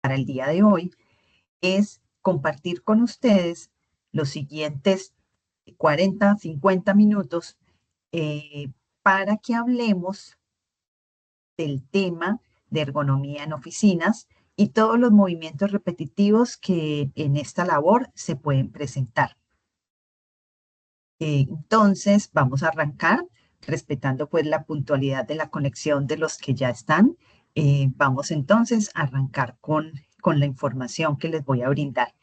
para el día de hoy es compartir con ustedes los siguientes 40, 50 minutos para que hablemos del tema de ergonomía en oficinas y todos los movimientos repetitivos que en esta labor se pueden presentar. Entonces, vamos a arrancar respetando pues la puntualidad de la conexión de los que ya están. Vamos entonces a arrancar con la información que les voy a brindar.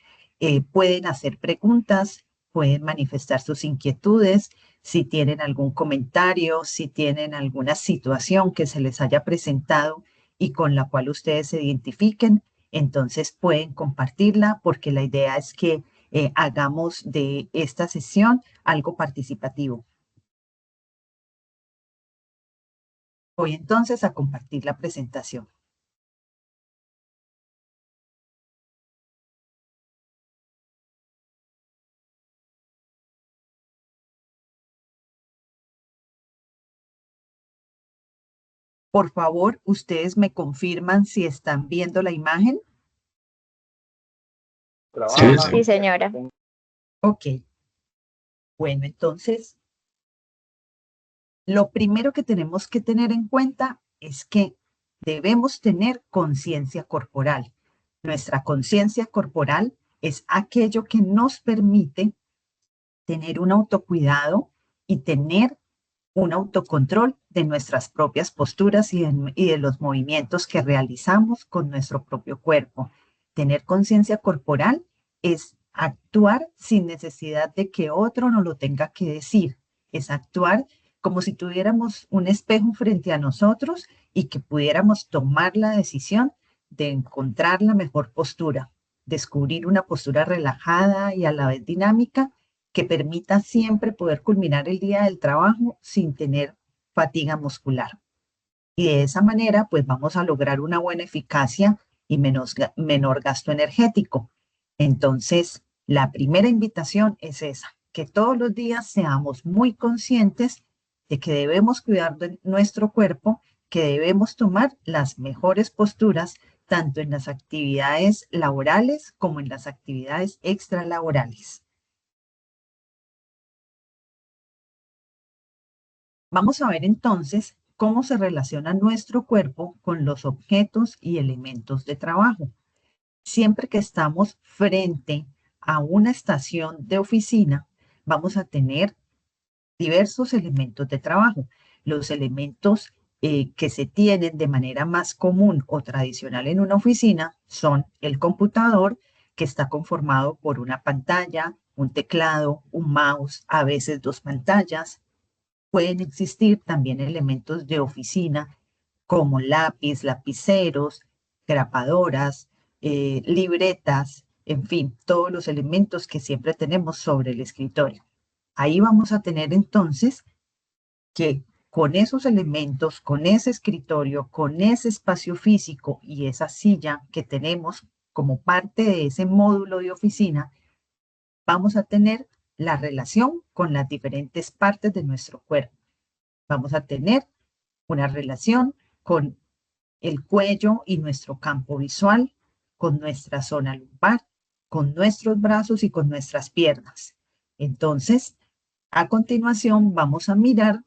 Pueden hacer preguntas, pueden manifestar sus inquietudes, si tienen algún comentario, si tienen alguna situación que se les haya presentado y con la cual ustedes se identifiquen, entonces pueden compartirla porque la idea es que hagamos de esta sesión algo participativo. Voy entonces a compartir la presentación. Por favor, ustedes me confirman si están viendo la imagen. Sí, señora. Ok. Bueno, entonces, lo primero que tenemos que tener en cuenta es que debemos tener conciencia corporal. Nuestra conciencia corporal es aquello que nos permite tener un autocuidado y tener un autocontrol de nuestras propias posturas y de los movimientos que realizamos con nuestro propio cuerpo. Tener conciencia corporal es actuar sin necesidad de que otro nos lo tenga que decir. Es actuar como si tuviéramos un espejo frente a nosotros y que pudiéramos tomar la decisión de encontrar la mejor postura, descubrir una postura relajada y a la vez dinámica que permita siempre poder culminar el día del trabajo sin tener fatiga muscular. Y de esa manera, pues vamos a lograr una buena eficacia y menor gasto energético. Entonces, la primera invitación es esa, que todos los días seamos muy conscientes de que debemos cuidar de nuestro cuerpo, que debemos tomar las mejores posturas, tanto en las actividades laborales como en las actividades extralaborales. Vamos a ver entonces cómo se relaciona nuestro cuerpo con los objetos y elementos de trabajo. Siempre que estamos frente a una estación de oficina, vamos a tener diversos elementos de trabajo. Los elementos que se tienen de manera más común o tradicional en una oficina son el computador, que está conformado por una pantalla, un teclado, un mouse, a veces dos pantallas. Pueden existir también elementos de oficina como lápiz, lapiceros, grapadoras, libretas, en fin, todos los elementos que siempre tenemos sobre el escritorio. Ahí vamos a tener entonces que con esos elementos, con ese escritorio, con ese espacio físico y esa silla que tenemos como parte de ese módulo de oficina, vamos a tener la relación con las diferentes partes de nuestro cuerpo. Vamos a tener una relación con el cuello y nuestro campo visual, con nuestra zona lumbar, con nuestros brazos y con nuestras piernas. Entonces, a continuación vamos a mirar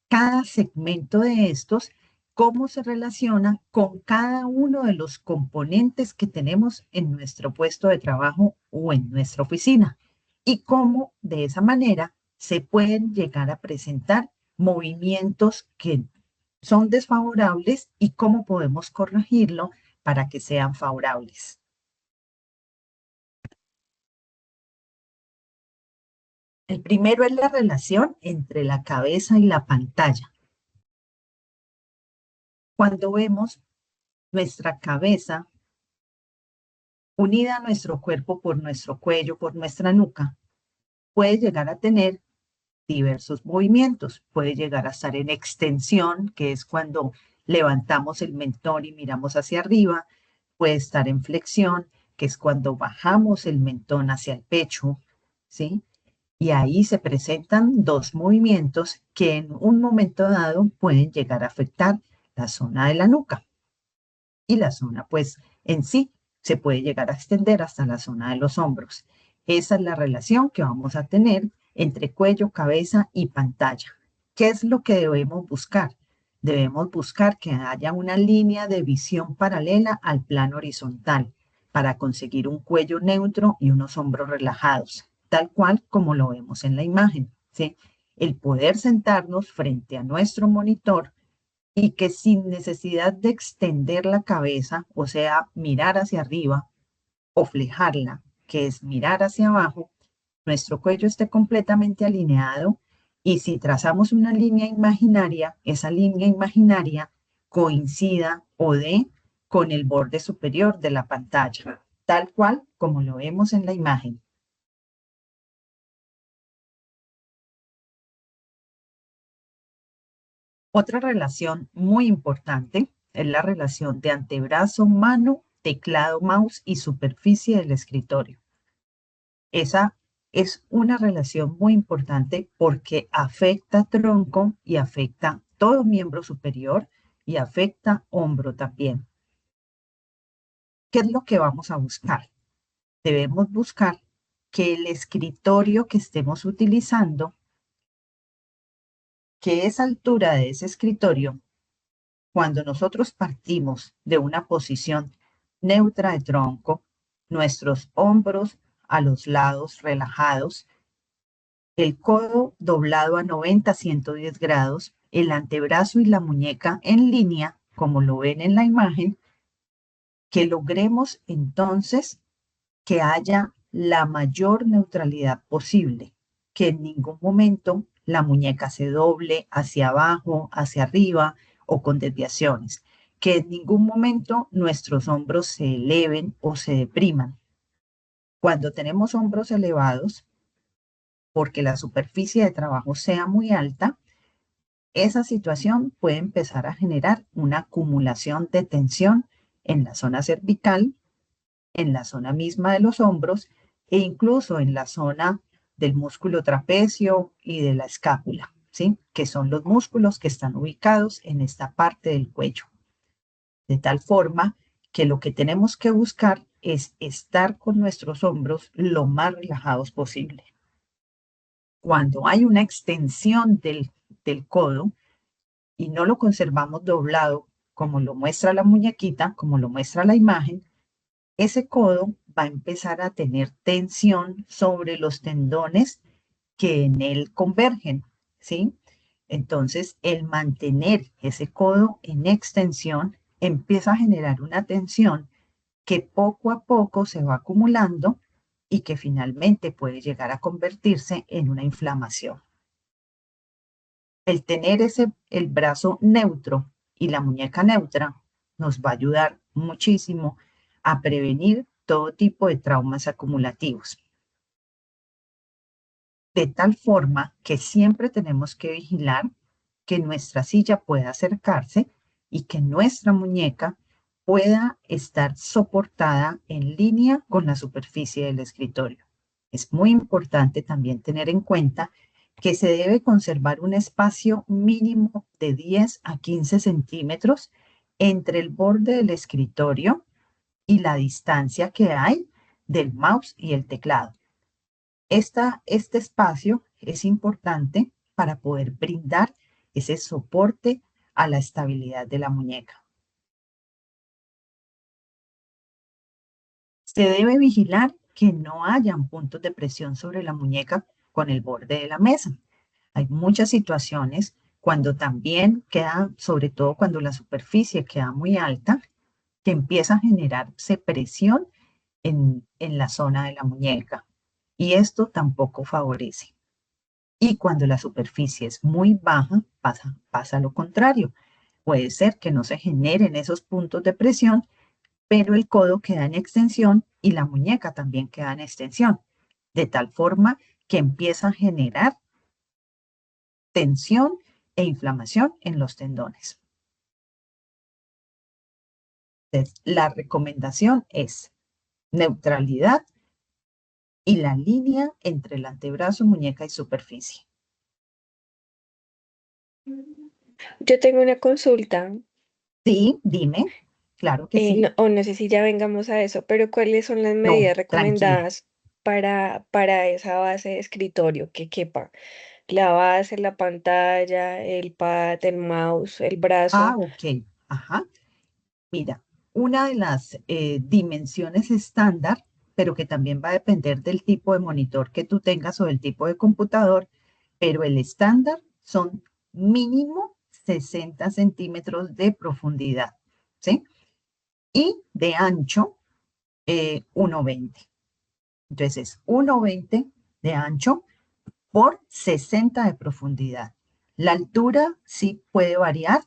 cada segmento de estos, cómo se relaciona con cada uno de los componentes que tenemos en nuestro puesto de trabajo o en nuestra oficina y cómo de esa manera se pueden llegar a presentar movimientos que son desfavorables y cómo podemos corregirlo para que sean favorables. El primero es la relación entre la cabeza y la pantalla. Cuando vemos nuestra cabeza unida a nuestro cuerpo por nuestro cuello, por nuestra nuca, puede llegar a tener diversos movimientos. Puede llegar a estar en extensión, que es cuando levantamos el mentón y miramos hacia arriba. Puede estar en flexión, que es cuando bajamos el mentón hacia el pecho, ¿sí? Y ahí se presentan dos movimientos que en un momento dado pueden llegar a afectar la zona de la nuca y la zona, pues, en sí, se puede llegar a extender hasta la zona de los hombros. Esa es la relación que vamos a tener entre cuello, cabeza y pantalla. ¿Qué es lo que debemos buscar? Debemos buscar que haya una línea de visión paralela al plano horizontal para conseguir un cuello neutro y unos hombros relajados, tal cual como lo vemos en la imagen, ¿sí? El poder sentarnos frente a nuestro monitor y que sin necesidad de extender la cabeza, o sea, mirar hacia arriba o flejarla, que es mirar hacia abajo, nuestro cuello esté completamente alineado y si trazamos una línea imaginaria, esa línea imaginaria coincida o dé con el borde superior de la pantalla, tal cual como lo vemos en la imagen. Otra relación muy importante es la relación de antebrazo, mano, teclado, mouse y superficie del escritorio. Esa es una relación muy importante porque afecta tronco y afecta todo miembro superior y afecta hombro también. ¿Qué es lo que vamos a buscar? Debemos buscar que el escritorio que estemos utilizando, que esa altura de ese escritorio, cuando nosotros partimos de una posición neutra de tronco, nuestros hombros a los lados relajados, el codo doblado a 90, 110 grados, el antebrazo y la muñeca en línea, como lo ven en la imagen, que logremos entonces que haya la mayor neutralidad posible, que en ningún momento la muñeca se doble hacia abajo, hacia arriba o con desviaciones, que en ningún momento nuestros hombros se eleven o se depriman. Cuando tenemos hombros elevados, porque la superficie de trabajo sea muy alta, esa situación puede empezar a generar una acumulación de tensión en la zona cervical, en la zona misma de los hombros e incluso en la zona del músculo trapecio y de la escápula, ¿sí? Que son los músculos que están ubicados en esta parte del cuello. De tal forma que lo que tenemos que buscar es estar con nuestros hombros lo más relajados posible. Cuando hay una extensión del codo y no lo conservamos doblado como lo muestra la muñequita, como lo muestra la imagen, ese codo va a empezar a tener tensión sobre los tendones que en él convergen, ¿sí? Entonces, el mantener ese codo en extensión empieza a generar una tensión que poco a poco se va acumulando y que finalmente puede llegar a convertirse en una inflamación. El tener el brazo neutro y la muñeca neutra nos va a ayudar muchísimo a prevenir todo tipo de traumas acumulativos. De tal forma que siempre tenemos que vigilar que nuestra silla pueda acercarse y que nuestra muñeca pueda estar soportada en línea con la superficie del escritorio. Es muy importante también tener en cuenta que se debe conservar un espacio mínimo de 10 a 15 centímetros entre el borde del escritorio y la distancia que hay del mouse y el teclado. Este espacio es importante para poder brindar ese soporte a la estabilidad de la muñeca. Se debe vigilar que no hayan puntos de presión sobre la muñeca con el borde de la mesa. Hay muchas situaciones cuando también queda, sobre todo cuando la superficie queda muy alta, que empieza a generarse presión en la zona de la muñeca. Y esto tampoco favorece. Y cuando la superficie es muy baja, pasa lo contrario. Puede ser que no se generen esos puntos de presión, pero el codo queda en extensión y la muñeca también queda en extensión, de tal forma que empieza a generar tensión e inflamación en los tendones. Entonces, la recomendación es neutralidad y la línea entre el antebrazo, muñeca y superficie. Yo tengo una consulta. Sí, dime. Claro que sí. O no sé si ya vengamos a eso, pero ¿cuáles son las No, medidas tranquila. recomendadas para esa base de escritorio que quepa? La base, la pantalla, el pad, el mouse, el brazo. Ok. Ajá. Mira, una de las dimensiones estándar, pero que también va a depender del tipo de monitor que tú tengas o del tipo de computador, pero el estándar son mínimo 60 centímetros de profundidad, ¿sí? Y de ancho, 1,20. Entonces, 1,20 de ancho por 60 de profundidad. La altura sí puede variar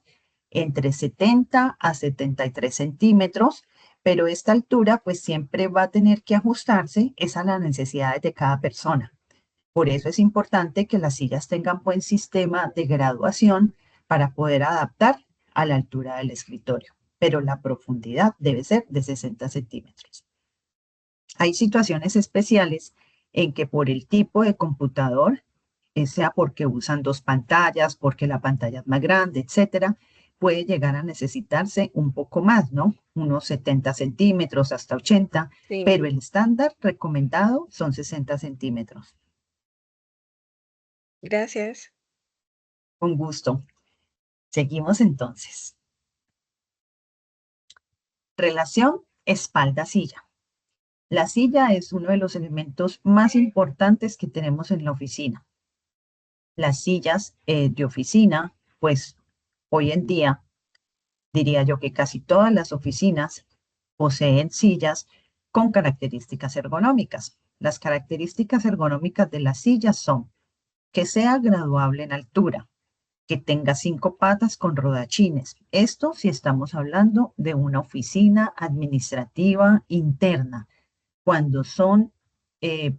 entre 70 a 73 centímetros, pero esta altura pues siempre va a tener que ajustarse es a las necesidades de cada persona. Por eso es importante que las sillas tengan buen sistema de graduación para poder adaptar a la altura del escritorio, pero la profundidad debe ser de 60 centímetros. Hay situaciones especiales en que por el tipo de computador, sea porque usan dos pantallas, porque la pantalla es más grande, etcétera, puede llegar a necesitarse un poco más, ¿no? Unos 70 centímetros hasta 80, Sí, pero el estándar recomendado son 60 centímetros. gracias. Con gusto. Seguimos entonces. Relación espalda-silla. La silla es uno de los elementos más importantes que tenemos en la oficina. Las sillas de oficina, pues hoy en día diría yo que casi todas las oficinas poseen sillas con características ergonómicas. Las características ergonómicas de las sillas son que sea graduable en altura, que tenga 5 patas con rodachines. Esto si estamos hablando de una oficina administrativa interna. Cuando son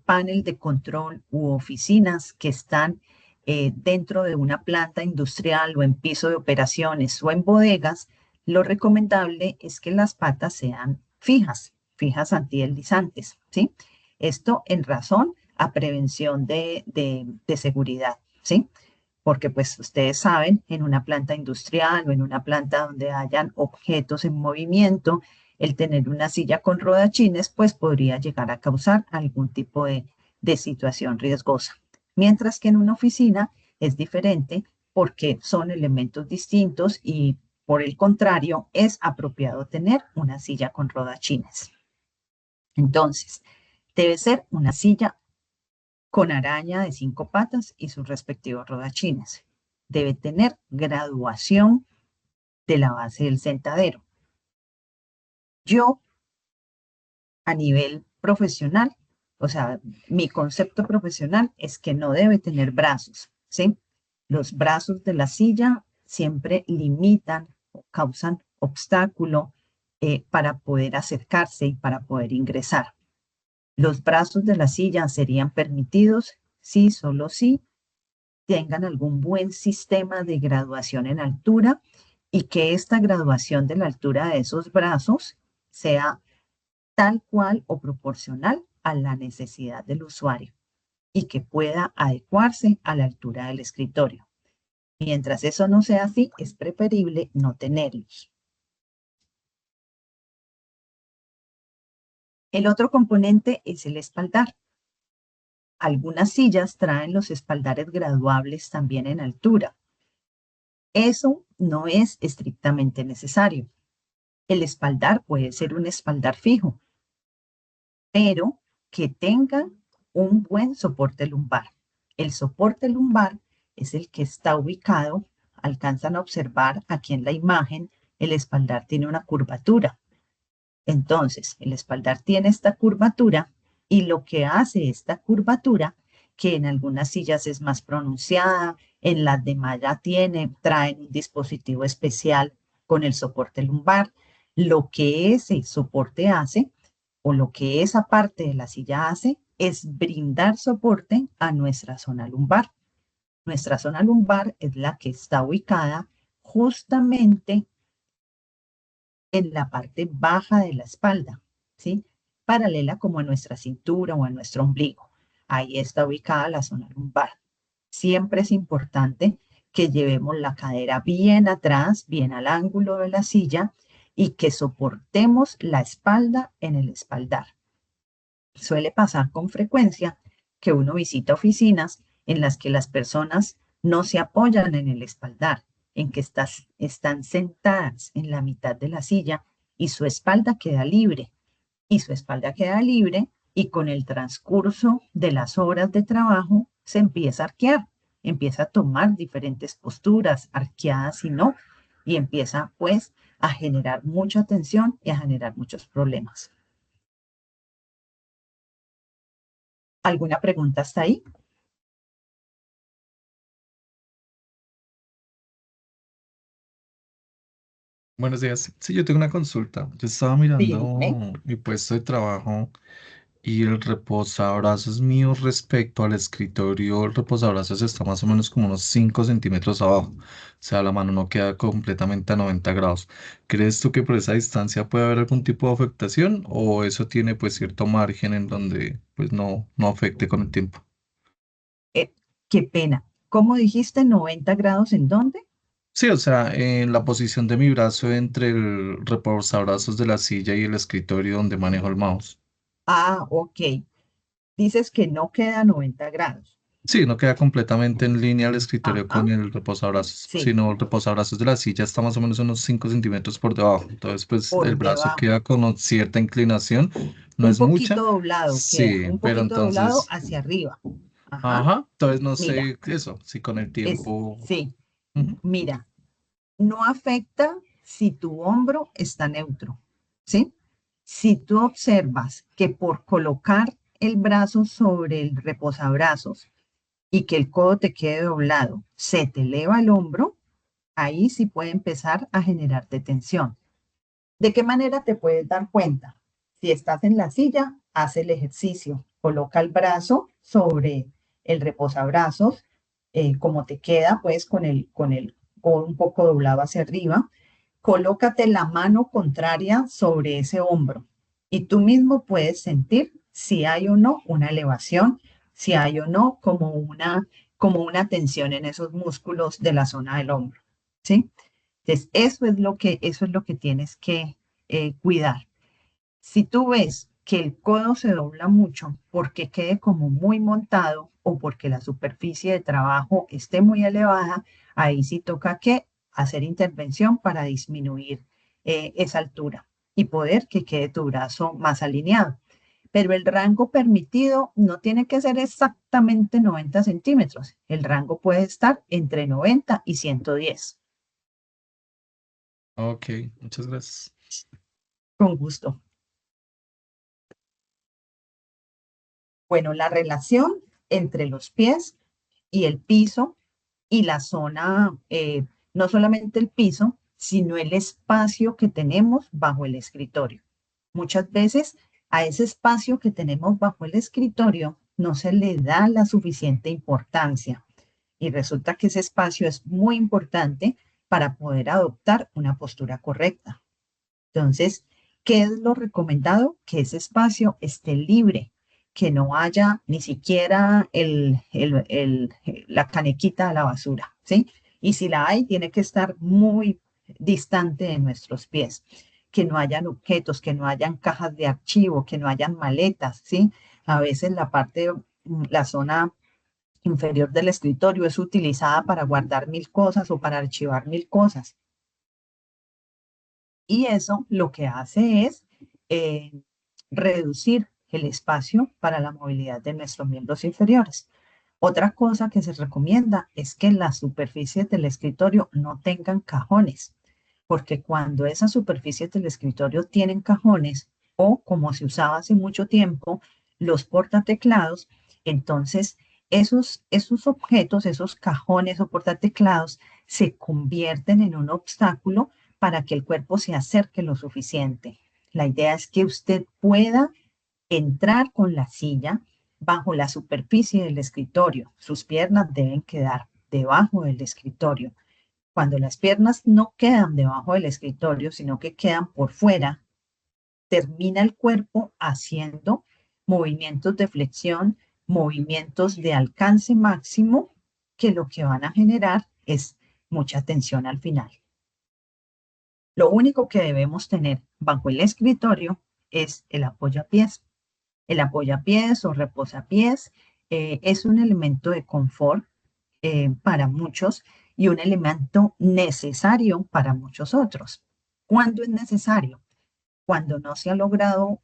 panel de control u oficinas que están dentro de una planta industrial o en piso de operaciones o en bodegas, lo recomendable es que las patas sean fijas, fijas antideslizantes, ¿sí? Esto en razón a prevención de seguridad, ¿sí? Porque pues ustedes saben, en una planta industrial o en una planta donde hayan objetos en movimiento, el tener una silla con rodachines pues podría llegar a causar algún tipo de situación riesgosa. Mientras que en una oficina es diferente porque son elementos distintos y por el contrario es apropiado tener una silla con rodachines. Entonces, debe ser una silla con araña de 5 patas y sus respectivos rodachines. Debe tener graduación de la base del sentadero. Yo, a nivel profesional, o sea, mi concepto profesional es que no debe tener brazos, ¿sí? Los brazos de la silla siempre limitan o causan obstáculo para poder acercarse y para poder ingresar. Los brazos de la silla serían permitidos si, solo si tengan algún buen sistema de graduación en altura y que esta graduación de la altura de esos brazos sea tal cual o proporcional a la necesidad del usuario y que pueda adecuarse a la altura del escritorio. Mientras eso no sea así, es preferible no tenerlos. El otro componente es el espaldar. Algunas sillas traen los espaldares graduables también en altura. Eso no es estrictamente necesario. El espaldar puede ser un espaldar fijo, pero que tenga un buen soporte lumbar. El soporte lumbar es el que está ubicado, alcanzan a observar aquí en la imagen, el espaldar tiene una curvatura. Entonces, el espaldar tiene esta curvatura y lo que hace esta curvatura, que en algunas sillas es más pronunciada, en las demás ya traen un dispositivo especial con el soporte lumbar. Lo que ese soporte hace, o lo que esa parte de la silla hace, es brindar soporte a nuestra zona lumbar. Nuestra zona lumbar es la que está ubicada justamente en la parte baja de la espalda, ¿sí? Paralela como a nuestra cintura o a nuestro ombligo. Ahí está ubicada la zona lumbar. Siempre es importante que llevemos la cadera bien atrás, bien al ángulo de la silla y que soportemos la espalda en el espaldar. Suele pasar con frecuencia que uno visita oficinas en las que las personas no se apoyan en el espaldar, en que están sentadas en la mitad de la silla y su espalda queda libre. Y su espalda queda libre y con el transcurso de las horas de trabajo se empieza a arquear, empieza a tomar diferentes posturas, arqueadas y no, y empieza pues a generar mucha tensión y a generar muchos problemas. ¿Alguna pregunta hasta ahí? Buenos días. Sí, yo tengo una consulta. Yo estaba mirando Dime. mi puesto de trabajo y el reposabrazos mío respecto al escritorio, el reposabrazos está más o menos como unos 5 centímetros abajo. O sea, la mano no queda completamente a 90 grados. ¿Crees tú que por esa distancia puede haber algún tipo de afectación o eso tiene pues cierto margen en donde pues no afecte con el tiempo? Qué pena. ¿Cómo dijiste 90 grados en dónde? Sí, o sea, en la posición de mi brazo entre el reposabrazos de la silla y el escritorio donde manejo el mouse. Ah, ok. Dices que no queda 90 grados. Sí, no queda completamente en línea el escritorio Ajá, con el reposabrazos, sí, sino el reposabrazos de la silla está más o menos unos 5 centímetros por debajo. Entonces, pues por el brazo debajo. queda con cierta inclinación, no Un es mucha, poquito doblado queda, sí, un pero poquito doblado entonces, hacia arriba. Ajá, ajá, entonces no mira, sé eso, si con el tiempo, sí, ujú, mira, no afecta si tu hombro está neutro, ¿sí? Si tú observas que por colocar el brazo sobre el reposabrazos y que el codo te quede doblado, se te eleva el hombro, ahí sí puede empezar a generarte tensión. ¿De qué manera te puedes dar cuenta? Si estás en la silla, haz el ejercicio. Coloca el brazo sobre el reposabrazos, como te queda, pues con el codo un poco doblado hacia arriba. Colócate la mano contraria sobre ese hombro y tú mismo puedes sentir si hay o no una elevación, si hay o no como una tensión en esos músculos de la zona del hombro, ¿sí? Entonces, eso es lo que tienes que cuidar. Si tú ves que el codo se dobla mucho porque quede como muy montado o porque la superficie de trabajo esté muy elevada, ahí sí toca que hacer intervención para disminuir esa altura y poder que quede tu brazo más alineado. Pero el rango permitido no tiene que ser exactamente 90 centímetros. El rango puede estar entre 90 y 110. ok, muchas gracias. Con gusto. Bueno, la relación entre los pies y el piso y la zona, no solamente el piso, sino el espacio que tenemos bajo el escritorio. Muchas veces a ese espacio que tenemos bajo el escritorio no se le da la suficiente importancia y resulta que ese espacio es muy importante para poder adoptar una postura correcta. Entonces, ¿qué es lo recomendado? Que ese espacio esté libre, que no haya ni siquiera la canequita de la basura, ¿sí? Y si la hay, tiene que estar muy distante de nuestros pies, que no hayan objetos, que no hayan cajas de archivo, que no hayan maletas, ¿sí? A veces la zona inferior del escritorio es utilizada para guardar mil cosas o para archivar mil cosas. Y eso lo que hace es eh, reducir el espacio para la movilidad de nuestros miembros inferiores. Otra cosa que se recomienda es que las superficies del escritorio no tengan cajones, porque cuando esas superficies del escritorio tienen cajones o como se usaba hace mucho tiempo, los portateclados, entonces esos objetos, esos cajones o portateclados se convierten en un obstáculo para que el cuerpo se acerque lo suficiente. La idea es que usted pueda entrar con la silla bajo la superficie del escritorio. Sus piernas deben quedar debajo del escritorio. Cuando las piernas no quedan debajo del escritorio, sino que quedan por fuera, termina el cuerpo haciendo movimientos de flexión, movimientos de alcance máximo, que lo que van a generar es mucha tensión al final. Lo único que debemos tener bajo el escritorio es el apoyapiés. El apoyapiés o reposapiés es un elemento de confort para muchos y un elemento necesario para muchos otros. ¿Cuándo es necesario? Cuando no se ha logrado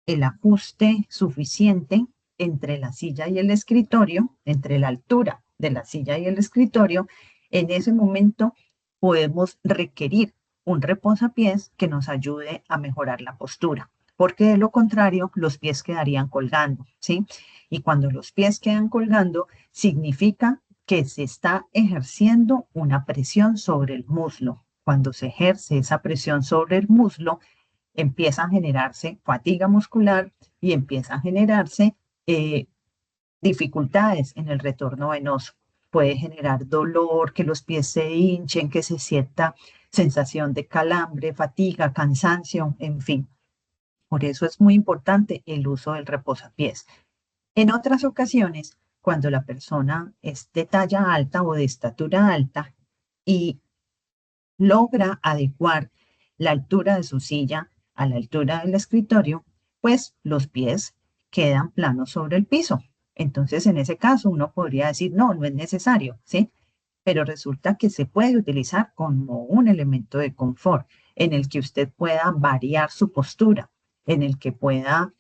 el ajuste suficiente entre la silla y el escritorio, entre la altura de la silla y el escritorio, en ese momento podemos requerir un reposapiés que nos ayude a mejorar la postura, porque de lo contrario los pies quedarían colgando, ¿sí? Y cuando los pies quedan colgando, significa que se está ejerciendo una presión sobre el muslo. Cuando se ejerce esa presión sobre el muslo, empieza a generarse fatiga muscular y empieza a generarse eh, dificultades en el retorno venoso. Puede generar dolor, que los pies se hinchen, que se sienta sensación de calambre, fatiga, cansancio, en fin. Por eso es muy importante el uso del reposapiés. En otras ocasiones, cuando la persona es de talla alta o de estatura alta y logra adecuar la altura de su silla a la altura del escritorio, pues los pies quedan planos sobre el piso. Entonces, en ese caso, uno podría decir, no, no es necesario, ¿sí? Pero resulta que se puede utilizar como un elemento de confort en el que usted pueda variar su postura, en el que pueda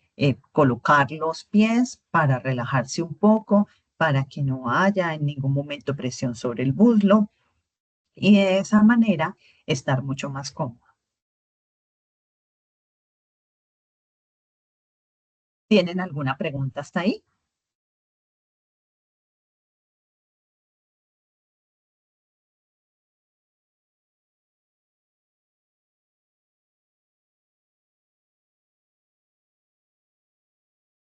colocar los pies para relajarse un poco, para que no haya en ningún momento presión sobre el muslo, y de esa manera estar mucho más cómodo. ¿Tienen alguna pregunta hasta ahí?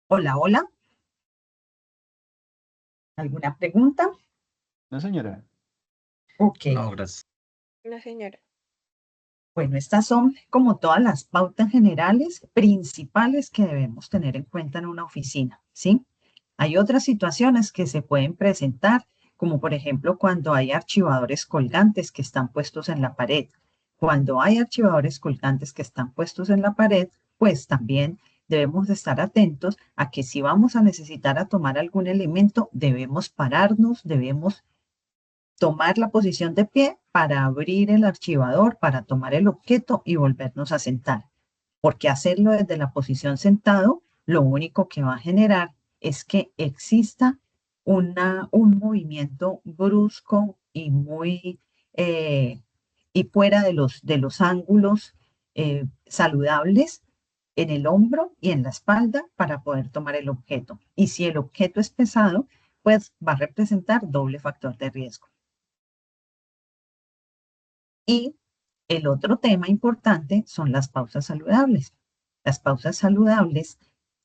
Hola, hola. ¿Alguna pregunta? No, señora. Ok. No, gracias. No, señora. Bueno, estas son como todas las pautas generales principales que debemos tener en cuenta en una oficina, ¿sí? Hay otras situaciones que se pueden presentar, como por ejemplo cuando hay archivadores colgantes que están puestos en la pared. Cuando hay archivadores colgantes que están puestos en la pared, pues también debemos estar atentos a que si vamos a necesitar a tomar algún elemento, debemos pararnos, debemos tomar la posición de pie para abrir el archivador, para tomar el objeto y volvernos a sentar. Porque hacerlo desde la posición sentado, lo único que va a generar es que exista un movimiento brusco y muy y fuera de los ángulos saludables en el hombro y en la espalda para poder tomar el objeto. Y si el objeto es pesado, pues va a representar doble factor de riesgo. Y el otro tema importante son las pausas saludables. Las pausas saludables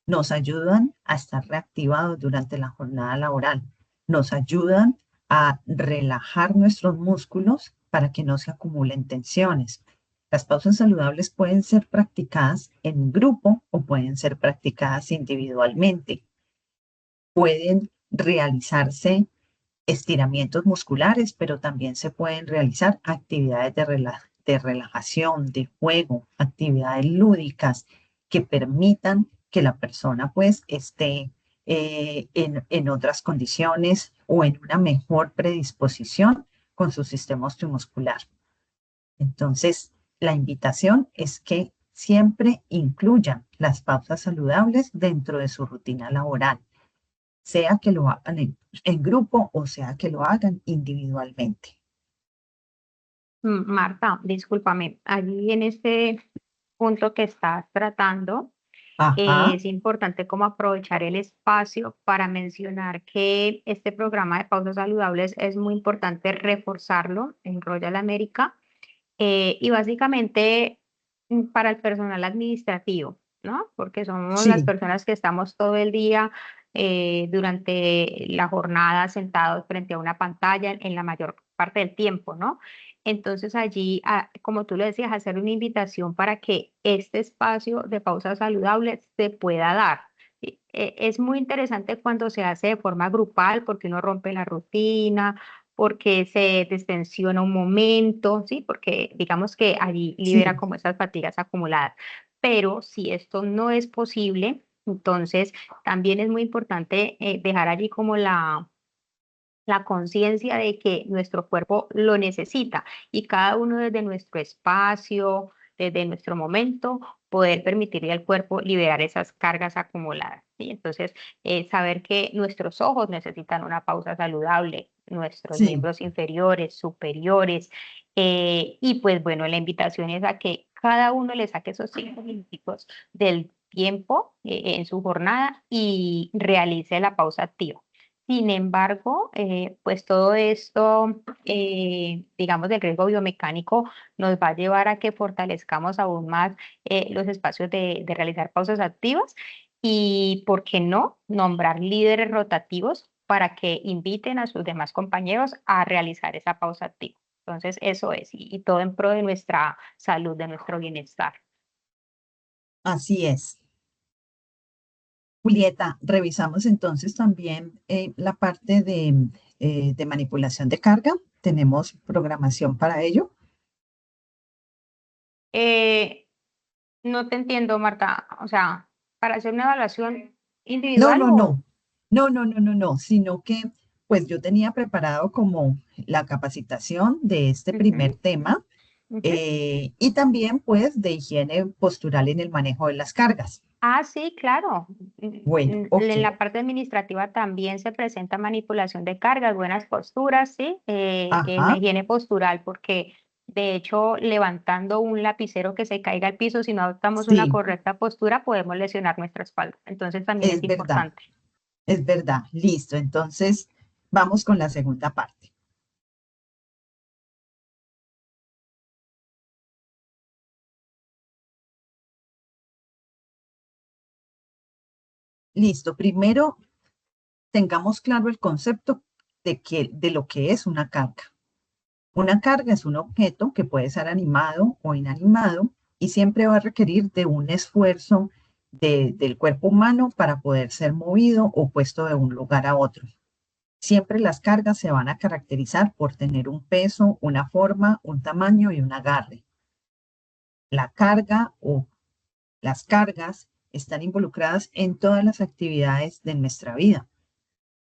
nos ayudan a estar reactivados durante la jornada laboral, nos ayudan a relajar nuestros músculos para que no se acumulen tensiones. Las pausas saludables pueden ser practicadas en grupo o pueden ser practicadas individualmente. Pueden realizarse estiramientos musculares, pero también se pueden realizar actividades de relajación, de juego, actividades lúdicas que permitan que la persona pues esté en otras condiciones o en una mejor predisposición con su sistema osteomuscular. Entonces, la invitación es que siempre incluyan las pausas saludables dentro de su rutina laboral, sea que lo hagan en grupo o sea que lo hagan individualmente. Marta, discúlpame, allí en este punto que estás tratando, Ajá, es importante como aprovechar el espacio para mencionar que este programa de pausas saludables es muy importante reforzarlo en Royal America y básicamente para el personal administrativo, ¿no? Porque somos las sí, personas que estamos todo el día durante la jornada sentados frente a una pantalla en la mayor parte del tiempo, ¿no? Entonces allí, como tú le decías, hacer una invitación para que este espacio de pausa saludable se pueda dar. Es muy interesante cuando se hace de forma grupal porque uno rompe la rutina, porque se destensiona un momento, ¿sí? Porque digamos que allí libera Sí, como esas fatigas acumuladas. Pero si esto no es posible, entonces también es muy importante dejar allí como la conciencia de que nuestro cuerpo lo necesita y cada uno desde nuestro espacio, desde nuestro momento, poder permitirle al cuerpo liberar esas cargas acumuladas, ¿sí? Entonces, saber que nuestros ojos necesitan una pausa saludable, nuestros sí, miembros inferiores, superiores, y pues bueno, la invitación es a que cada uno le saque esos 5 minutos del tiempo en su jornada y realice la pausa activa. Sin embargo, pues todo esto, digamos, del riesgo biomecánico nos va a llevar a que fortalezcamos aún más los espacios de realizar pausas activas y, ¿por qué no?, nombrar líderes rotativos para que inviten a sus demás compañeros a realizar esa pausa activa. Entonces, eso es, y todo en pro de nuestra salud, de nuestro bienestar. así es. Julieta, revisamos entonces también la parte de manipulación de carga. ¿Tenemos programación para ello? Eh, no te entiendo, Marta. O sea, para hacer una evaluación No, individual no, o... no. No, sino que pues yo tenía preparado como la capacitación de este primer Ujú, tema ujú. y también pues de higiene postural en el manejo de las cargas. Ah, sí, claro. Bueno, ok. En la parte administrativa también se presenta manipulación de cargas, buenas posturas, ¿sí? En la Ajá, higiene postural, porque de hecho, levantando un lapicero que se caiga al piso, si no adoptamos una sí, correcta postura, podemos lesionar nuestra espalda. Entonces también es es verdad, importante. es verdad. Listo. Entonces, vamos con la segunda parte. Listo. Primero, tengamos claro el concepto de lo que es una carga. Una carga es un objeto que puede ser animado o inanimado y siempre va a requerir de un esfuerzo del cuerpo humano para poder ser movido o puesto de un lugar a otro. Siempre las cargas se van a caracterizar por tener un peso, una forma, un tamaño y un agarre. La carga o las cargas están involucradas en todas las actividades de nuestra vida,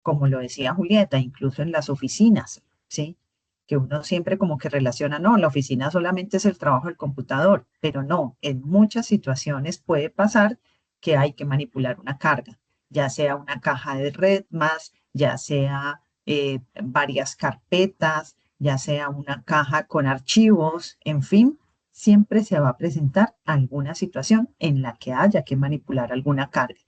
como lo decía Julieta, incluso en las oficinas, ¿sí? Que uno siempre como que relaciona, no, la oficina solamente es el trabajo del computador, pero no, en muchas situaciones puede pasar que hay que manipular una carga, ya sea una caja de red más, ya sea varias carpetas, ya sea una caja con archivos, en fin, siempre se va a presentar alguna situación en la que haya que manipular alguna carga.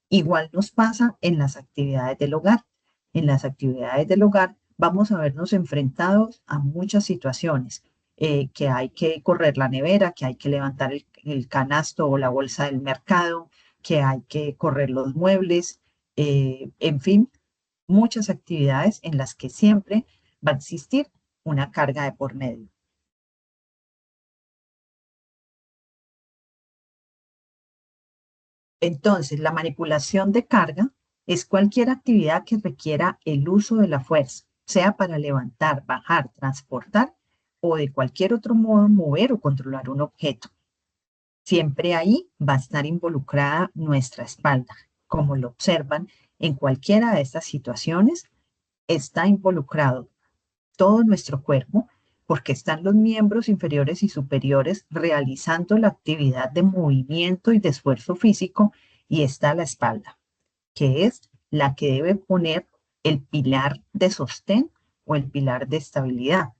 Igual nos pasa en las actividades del hogar. En las actividades del hogar vamos a vernos enfrentados a muchas situaciones, que hay que correr la nevera, que hay que levantar el canasto o la bolsa del mercado, que hay que correr los muebles, en fin, muchas actividades en las que siempre va a existir una carga de por medio. Entonces, la manipulación de carga es cualquier actividad que requiera el uso de la fuerza, sea para levantar, bajar, transportar o de cualquier otro modo mover o controlar un objeto. Siempre ahí va a estar involucrada nuestra espalda. Como lo observan, en cualquiera de estas situaciones está involucrado todo nuestro cuerpo porque están los miembros inferiores y superiores realizando la actividad de movimiento y de esfuerzo físico y está la espalda, que es la que debe poner el pilar de sostén o el pilar de estabilidad,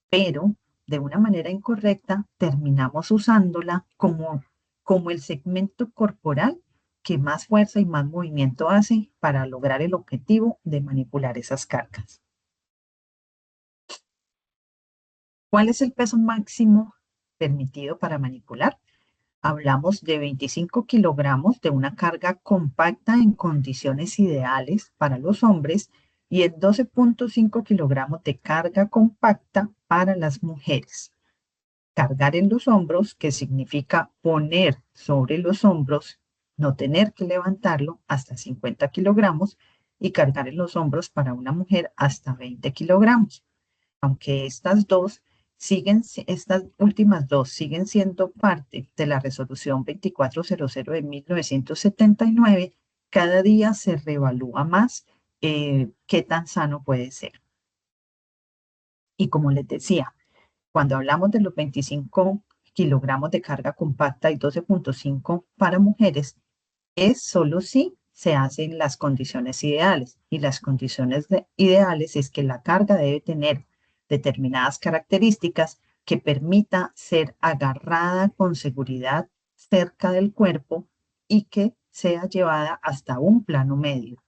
pero de una manera incorrecta terminamos usándola como el segmento corporal que más fuerza y más movimiento hace para lograr el objetivo de manipular esas cargas. ¿Cuál es el peso máximo permitido para manipular? Hablamos de 25 kilogramos de una carga compacta en condiciones ideales para los hombres y en 12,5 kilogramos de carga compacta para las mujeres. Cargar en los hombros, que significa poner sobre los hombros, no tener que levantarlo hasta 50 kilogramos y cargar en los hombros para una mujer hasta 20 kilogramos. aunque estas últimas dos siguen siendo parte de la resolución 2400 de 1979, cada día se reevalúa más qué tan sano puede ser. Y como les decía, cuando hablamos de los 25 kilogramos de carga compacta y 12.5 para mujeres, es solo si se hacen las condiciones ideales. Y las condiciones ideales es que la carga debe tener determinadas características que permita ser agarrada con seguridad cerca del cuerpo y que sea llevada hasta un plano medio.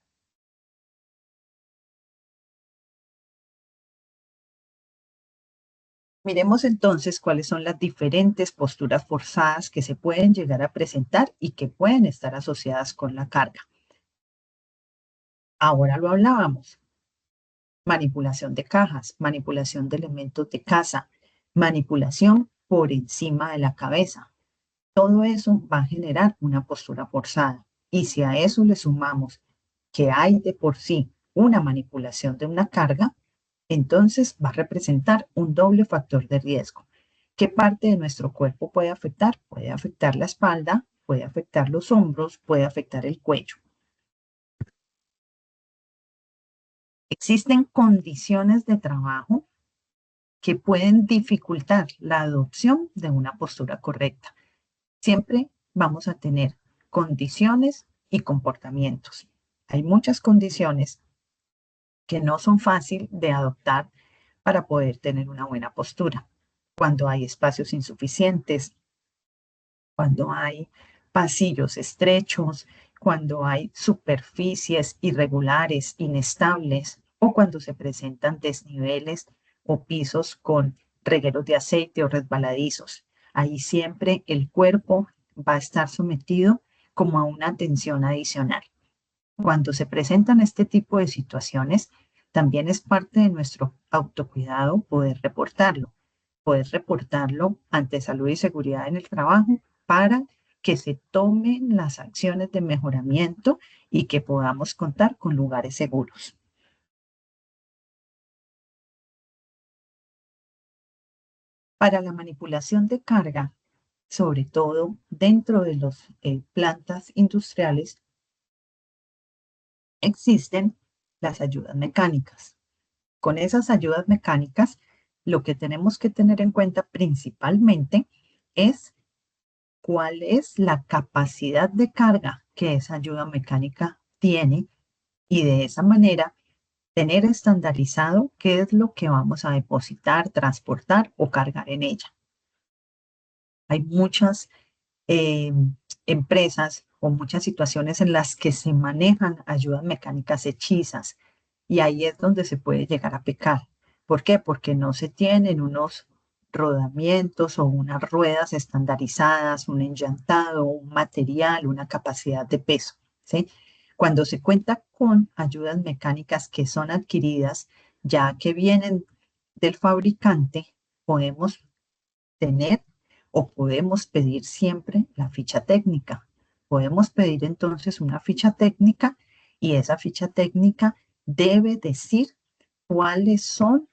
Miremos entonces cuáles son las diferentes posturas forzadas que se pueden llegar a presentar y que pueden estar asociadas con la carga. Ahora lo hablábamos. Manipulación de cajas, manipulación de elementos de casa, manipulación por encima de la cabeza. Todo eso va a generar una postura forzada. Y si a eso le sumamos que hay de por sí una manipulación de una carga, entonces va a representar un doble factor de riesgo. ¿Qué parte de nuestro cuerpo puede afectar? Puede afectar la espalda, puede afectar los hombros, puede afectar el cuello. Existen condiciones de trabajo que pueden dificultar la adopción de una postura correcta. Siempre vamos a tener condiciones y comportamientos. Hay muchas condiciones que no son fáciles de adoptar para poder tener una buena postura. Cuando hay espacios insuficientes, cuando hay pasillos estrechos, cuando hay superficies irregulares, inestables, o cuando se presentan desniveles o pisos con regueros de aceite o resbaladizos. Ahí siempre el cuerpo va a estar sometido como a una tensión adicional. Cuando se presentan este tipo de situaciones, también es parte de nuestro autocuidado poder reportarlo ante Salud y Seguridad en el Trabajo para que se tomen las acciones de mejoramiento y que podamos contar con lugares seguros. Para la manipulación de carga, sobre todo dentro de las plantas industriales, existen las ayudas mecánicas. Con esas ayudas mecánicas, lo que tenemos que tener en cuenta principalmente es cuál es la capacidad de carga que esa ayuda mecánica tiene y de esa manera tener estandarizado qué es lo que vamos a depositar, transportar o cargar en ella. Hay muchas empresas o muchas situaciones en las que se manejan ayudas mecánicas hechizas y ahí es donde se puede llegar a pecar. ¿Por qué? Porque no se tienen unos rodamientos o unas ruedas estandarizadas, un enllantado, un material, una capacidad de peso, ¿sí? Cuando se cuenta con ayudas mecánicas que son adquiridas, ya que vienen del fabricante, podemos tener o podemos pedir siempre la ficha técnica. Podemos pedir entonces una ficha técnica y esa ficha técnica debe decir cuáles son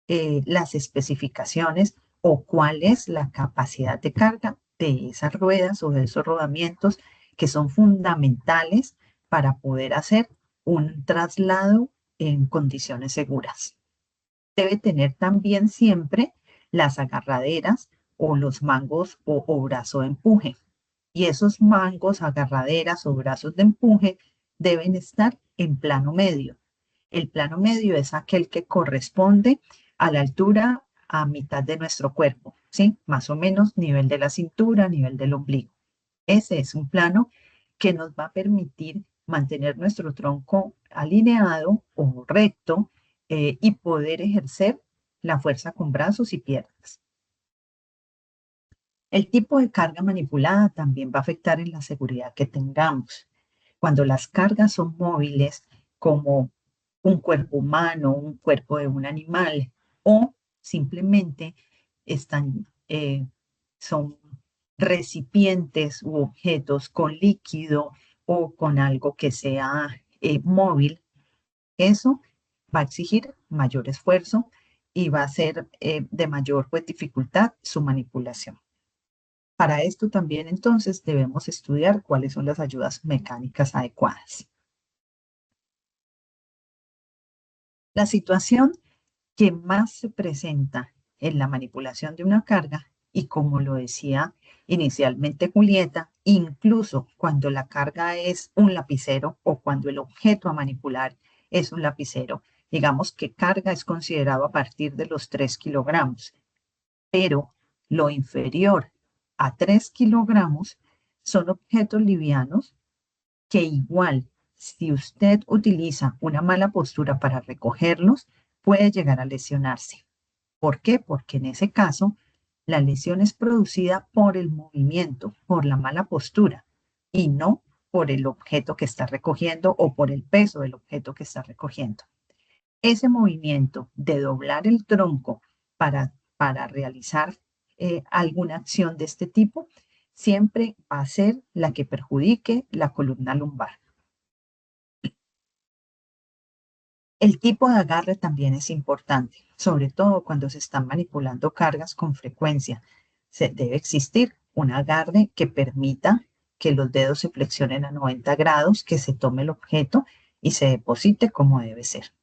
las especificaciones o cuál es la capacidad de carga de esas ruedas o de esos rodamientos que son fundamentales para poder hacer un traslado en condiciones seguras. Debe tener también siempre las agarraderas o los mangos o brazo de empuje. Y esos mangos, agarraderas o brazos de empuje deben estar en plano medio. El plano medio es aquel que corresponde a la altura a mitad de nuestro cuerpo, ¿sí? Más o menos nivel de la cintura, nivel del ombligo. Ese es un plano que nos va a permitir mantener nuestro tronco alineado o recto y poder ejercer la fuerza con brazos y piernas. El tipo de carga manipulada también va a afectar en la seguridad que tengamos. Cuando las cargas son móviles, como un cuerpo humano, un cuerpo de un animal, o simplemente son recipientes u objetos con líquido o con algo que sea móvil, eso va a exigir mayor esfuerzo y va a ser de mayor pues, dificultad su manipulación. Para esto también entonces debemos estudiar cuáles son las ayudas mecánicas adecuadas. La situación que más se presenta en la manipulación de una carga, y como lo decía inicialmente Julieta, incluso cuando la carga es un lapicero o cuando el objeto a manipular es un lapicero, digamos que carga es considerado a partir de los 3 kilogramos, pero lo inferior a 3 kilogramos son objetos livianos que igual, si usted utiliza una mala postura para recogerlos, puede llegar a lesionarse. ¿Por qué? Porque en ese caso, la lesión es producida por el movimiento, por la mala postura, y no por el objeto que está recogiendo o por el peso del objeto que está recogiendo. Ese movimiento de doblar el tronco para realizar alguna acción de este tipo siempre va a ser la que perjudique la columna lumbar. El tipo de agarre también es importante, sobre todo cuando se están manipulando cargas con frecuencia. Debe existir un agarre que permita que los dedos se flexionen a 90 grados, que se tome el objeto y se deposite como debe ser.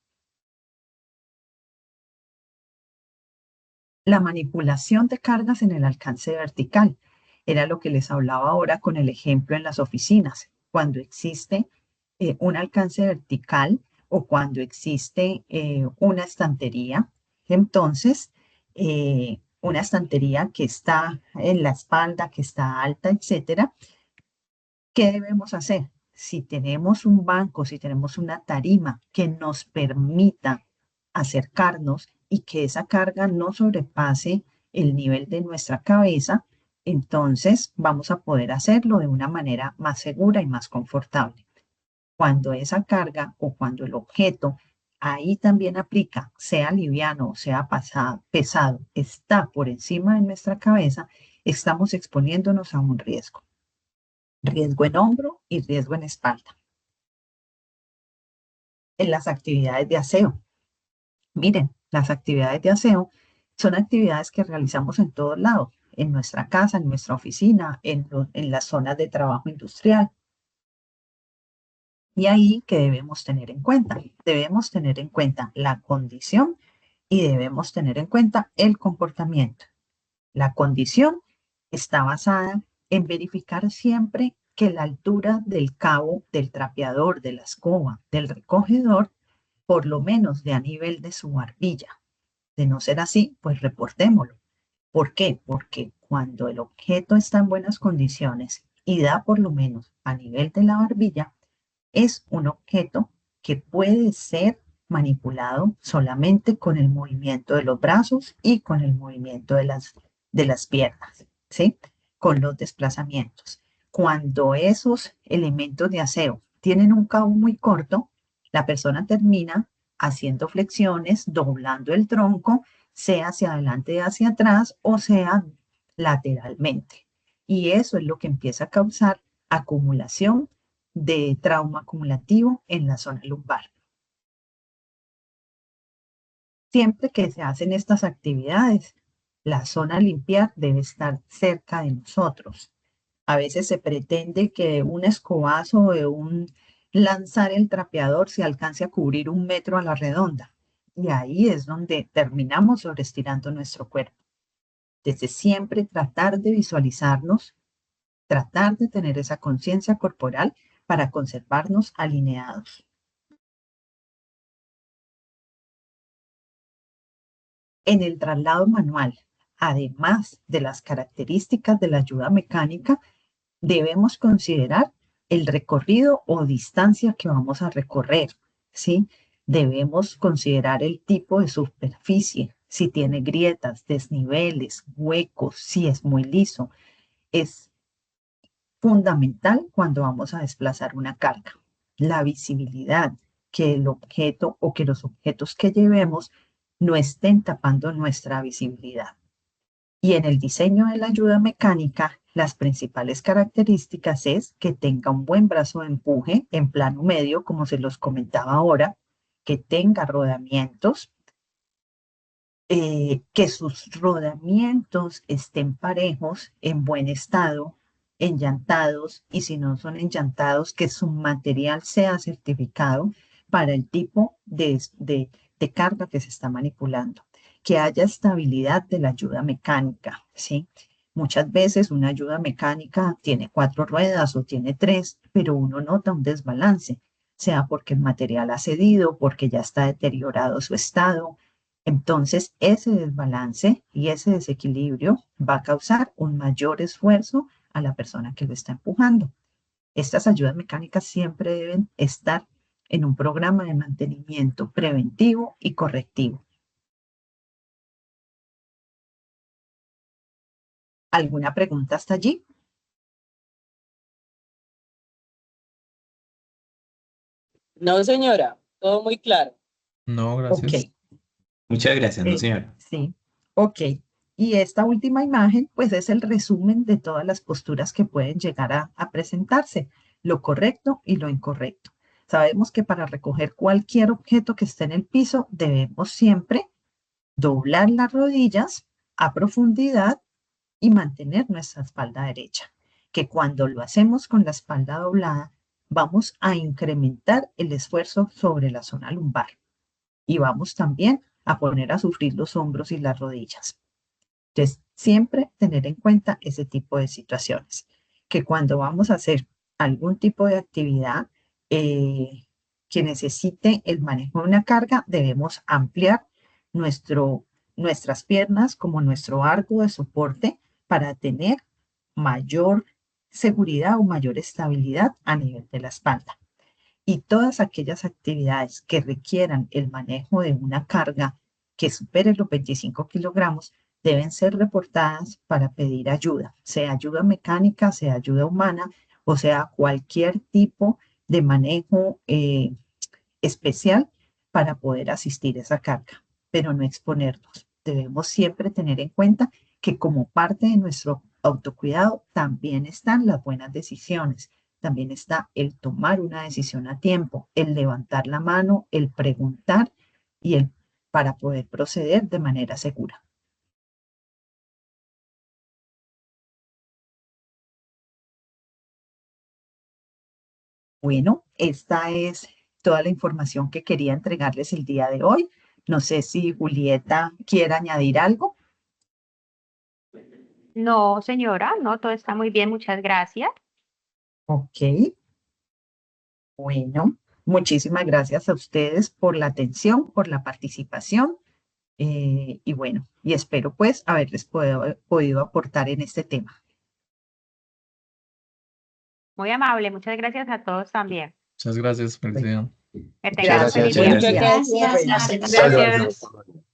La manipulación de cargas en el alcance vertical era lo que les hablaba ahora con el ejemplo en las oficinas. Cuando existe un alcance vertical o cuando existe una estantería, entonces una estantería que está en la espalda, que está alta, etcétera, ¿qué debemos hacer? Si tenemos un banco, si tenemos una tarima que nos permita acercarnos y que esa carga no sobrepase el nivel de nuestra cabeza, entonces vamos a poder hacerlo de una manera más segura y más confortable. Cuando esa carga o cuando el objeto, ahí también aplica, sea liviano o sea pesado, está por encima de nuestra cabeza, estamos exponiéndonos a un riesgo. Riesgo en hombro y riesgo en espalda. En las actividades de aseo. Miren, las actividades de aseo son actividades que realizamos en todos lados, en nuestra casa, en nuestra oficina, en las zonas de trabajo industrial. Y ahí, ¿qué debemos tener en cuenta? Debemos tener en cuenta la condición y debemos tener en cuenta el comportamiento. La condición está basada en verificar siempre que la altura del cabo, del trapeador, de la escoba, del recogedor, por lo menos de a nivel de su barbilla. De no ser así, pues reportémoslo. ¿Por qué? Porque cuando el objeto está en buenas condiciones y da por lo menos a nivel de la barbilla, es un objeto que puede ser manipulado solamente con el movimiento de los brazos y con el movimiento de las piernas, ¿sí? Con los desplazamientos. Cuando esos elementos de aseo tienen un cabo muy corto, la persona termina haciendo flexiones, doblando el tronco, sea hacia adelante y hacia atrás o sea lateralmente. Y eso es lo que empieza a causar acumulación de trauma acumulativo en la zona lumbar. Siempre que se hacen estas actividades, la zona a limpiar debe estar cerca de nosotros. A veces se pretende que un escobazo o de un lanzar el trapeador se alcance a cubrir 1 metro a la redonda. Y ahí es donde terminamos sobreestirando nuestro cuerpo. Desde siempre tratar de visualizarnos, tratar de tener esa conciencia corporal para conservarnos alineados. En el traslado manual, además de las características de la ayuda mecánica, debemos considerar el recorrido o distancia que vamos a recorrer, ¿sí? Debemos considerar el tipo de superficie, si tiene grietas, desniveles, huecos, si es muy liso. Es fundamental cuando vamos a desplazar una carga. La visibilidad, que el objeto o que los objetos que llevemos no estén tapando nuestra visibilidad. Y en el diseño de la ayuda mecánica, las principales características es que tenga un buen brazo de empuje en plano medio, como se los comentaba ahora, que tenga rodamientos, que sus rodamientos estén parejos, en buen estado, enllantados, y si no son enllantados, que su material sea certificado para el tipo de carga que se está manipulando, que haya estabilidad de la ayuda mecánica, ¿sí? Muchas veces una ayuda mecánica tiene 4 ruedas o tiene 3, pero uno nota un desbalance, sea porque el material ha cedido, porque ya está deteriorado su estado. Entonces, ese desbalance y ese desequilibrio va a causar un mayor esfuerzo a la persona que lo está empujando. Estas ayudas mecánicas siempre deben estar en un programa de mantenimiento preventivo y correctivo. ¿Alguna pregunta hasta allí? No, señora, todo muy claro. No, Ok. gracias. Muchas gracias, no, Eh, señora. sí, ok. Y esta última imagen, pues es el resumen de todas las posturas que pueden llegar a presentarse, lo correcto y lo incorrecto. Sabemos que para recoger cualquier objeto que esté en el piso, debemos siempre doblar las rodillas a profundidad y mantener nuestra espalda derecha, que cuando lo hacemos con la espalda doblada, vamos a incrementar el esfuerzo sobre la zona lumbar y vamos también a poner a sufrir los hombros y las rodillas. Entonces, siempre tener en cuenta ese tipo de situaciones, que cuando vamos a hacer algún tipo de actividad que necesite el manejo de una carga, debemos ampliar nuestras piernas como nuestro arco de soporte para tener mayor seguridad o mayor estabilidad a nivel de la espalda. Y todas aquellas actividades que requieran el manejo de una carga que supere los 25 kilogramos deben ser reportadas para pedir ayuda, sea ayuda mecánica, sea ayuda humana, o sea cualquier tipo de manejo especial para poder asistir a esa carga, pero no exponernos. Debemos siempre tener en cuenta que como parte de nuestro autocuidado también están las buenas decisiones, también está el tomar una decisión a tiempo, el levantar la mano, el preguntar y el para poder proceder de manera segura. Bueno, esta es toda la información que quería entregarles el día de hoy. No sé si Julieta quiere añadir algo. No, señora, no, todo está muy bien, muchas gracias. Ok, bueno, muchísimas gracias a ustedes por la atención, por la participación y bueno, y espero pues haberles podido aportar en este tema. Muy amable, muchas gracias a todos también. Muchas gracias, feliz día. Que tengan Gracias, feliz buenos día. días. Gracias. Bueno, Gracias.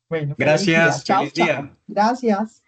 bueno, feliz día. Gracias, Chao, feliz chao. día. Gracias.